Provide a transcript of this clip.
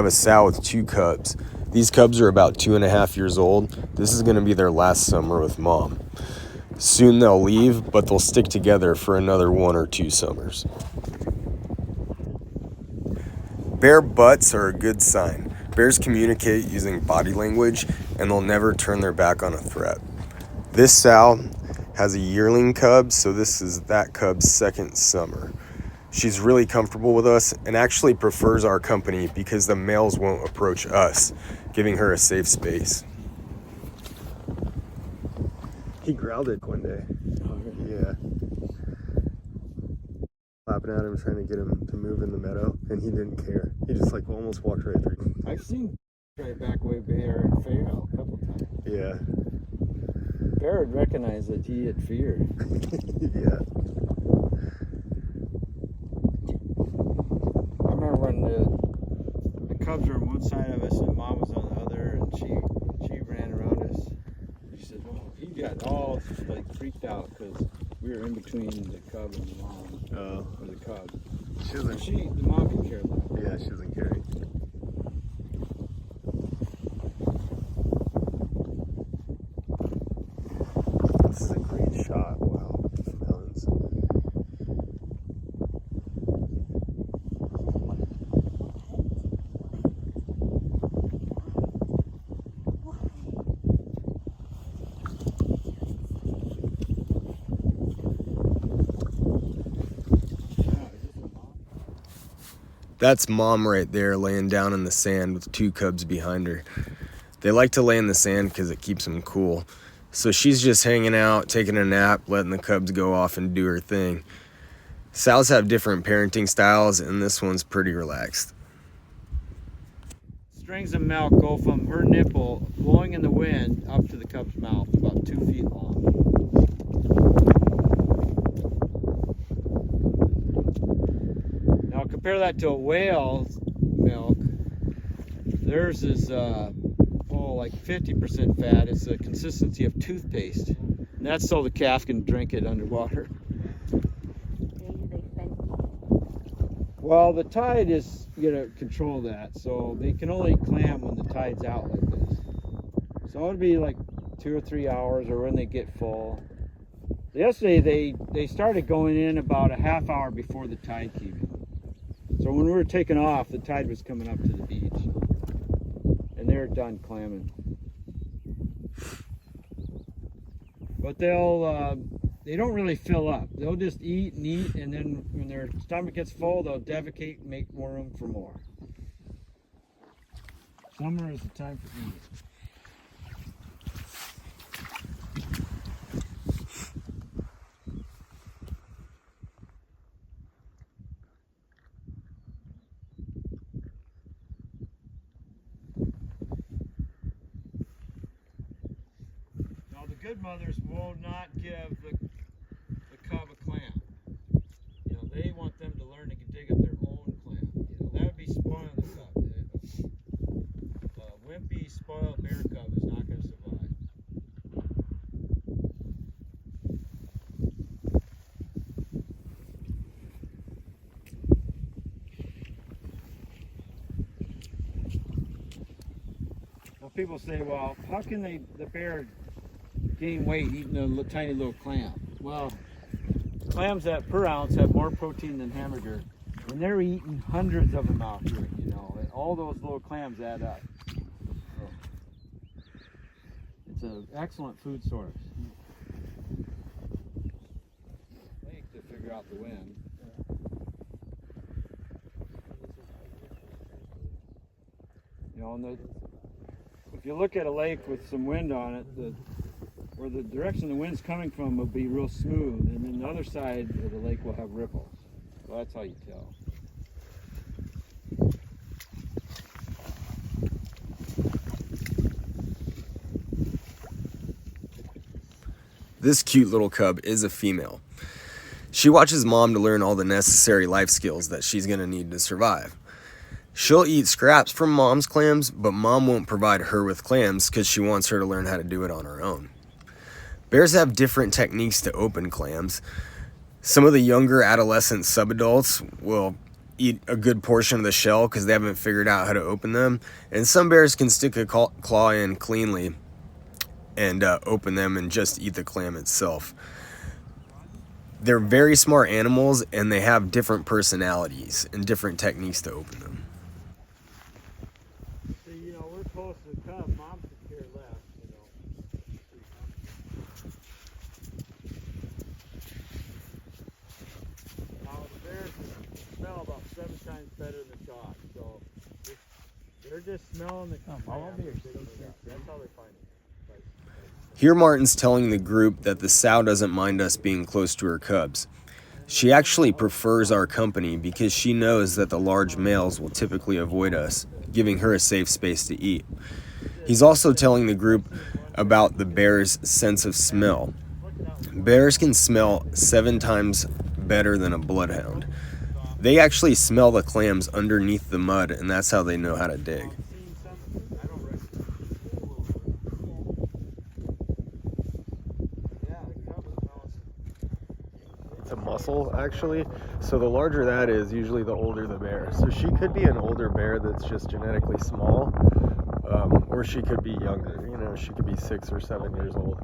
I have a sow with 2 cubs. These cubs are about 2.5 years old. This is going to be their last summer with mom. Soon they'll leave, but they'll stick together for another 1 or 2 summers. Bear butts are a good sign. Bears communicate using body language, and they'll never turn their back on a threat. This sow has a yearling cub, so this is that cub's 2nd summer. She's really comfortable with us and actually prefers our company because the males won't approach us, giving her a safe space. He growled it one day. Yeah. Clapping at him, trying to get him to move in the meadow, and he didn't care. He just almost walked right through. I've seen right back way bear and feral a couple times. Yeah. Bear would recognize that he had fear. Yeah. I remember when the cubs were on one side of us and mom was on the other, and she ran around us. She said, "Oh, he got all freaked out because we were in between the cub and the mom." Oh. Or the cub. The mom could care less. Yeah, she doesn't care. This is a great shot. Wow. Mountains. That's mom right there laying down in the sand with 2 cubs behind her. They like to lay in the sand because it keeps them cool. So she's just hanging out, taking a nap, letting the cubs go off and do her thing. Sows have different parenting styles, and this one's pretty relaxed. Strings of milk go from her nipple blowing in the wind up to the cub's mouth, about 2 feet long. Now compare that to a whale's milk. Theirs is like 50% fat. It's the consistency of toothpaste, and that's so the calf can drink it underwater. Well, the tide is gonna control that, so they can only clam when the tide's out like this. So it'll be like 2 or 3 hours, or when they get full. Yesterday they started going in about a half hour before the tide came in. So when we were taking off, the tide was coming up to the beach, and they're done clamming. But they don't really fill up. They'll just eat and eat, and then when their stomach gets full, they'll defecate and make more room for more. Summer is the time for eating. Now the good mothers will not give the cub a clam. You know, they want them to learn to dig up their own clam. You know, that would be spoiling the cub. A wimpy, spoiled bear cub is not going to survive. Well, people say, well, how can the bear gain weight eating a tiny little clam? Well, clams that per ounce have more protein than hamburger. When they're eating hundreds of them out here, you know, and all those little clams add up. So it's an excellent food source. Lake to figure out the wind. You know, if you look at a lake with some wind on it, where the direction the wind's coming from will be real smooth, and then the other side of the lake will have ripples. So that's how you tell. This cute little cub is a female. She watches mom to learn all the necessary life skills that she's going to need to survive. She'll eat scraps from mom's clams, but mom won't provide her with clams because she wants her to learn how to do it on her own. Bears have different techniques to open clams. Some of the younger adolescent subadults will eat a good portion of the shell because they haven't figured out how to open them. And some bears can stick a claw in cleanly and open them and just eat the clam itself. They're very smart animals, and they have different personalities and different techniques to open them. See, you know, we're close to the cub. Mom could care less, you know. Now, the bears smell about 7 times better than dogs, so they're just smelling the clam. That's how they find it. Here Martin's telling the group that the sow doesn't mind us being close to her cubs. She actually prefers our company because she knows that the large males will typically avoid us, giving her a safe space to eat. He's also telling the group about the bear's sense of smell. Bears can smell 7 times better than a bloodhound. They actually smell the clams underneath the mud, and that's how they know how to dig. A muscle actually, so the larger that is, usually the older the bear. So she could be an older bear that's just genetically small, or she could be younger, you know, she could be 6 or 7 years old.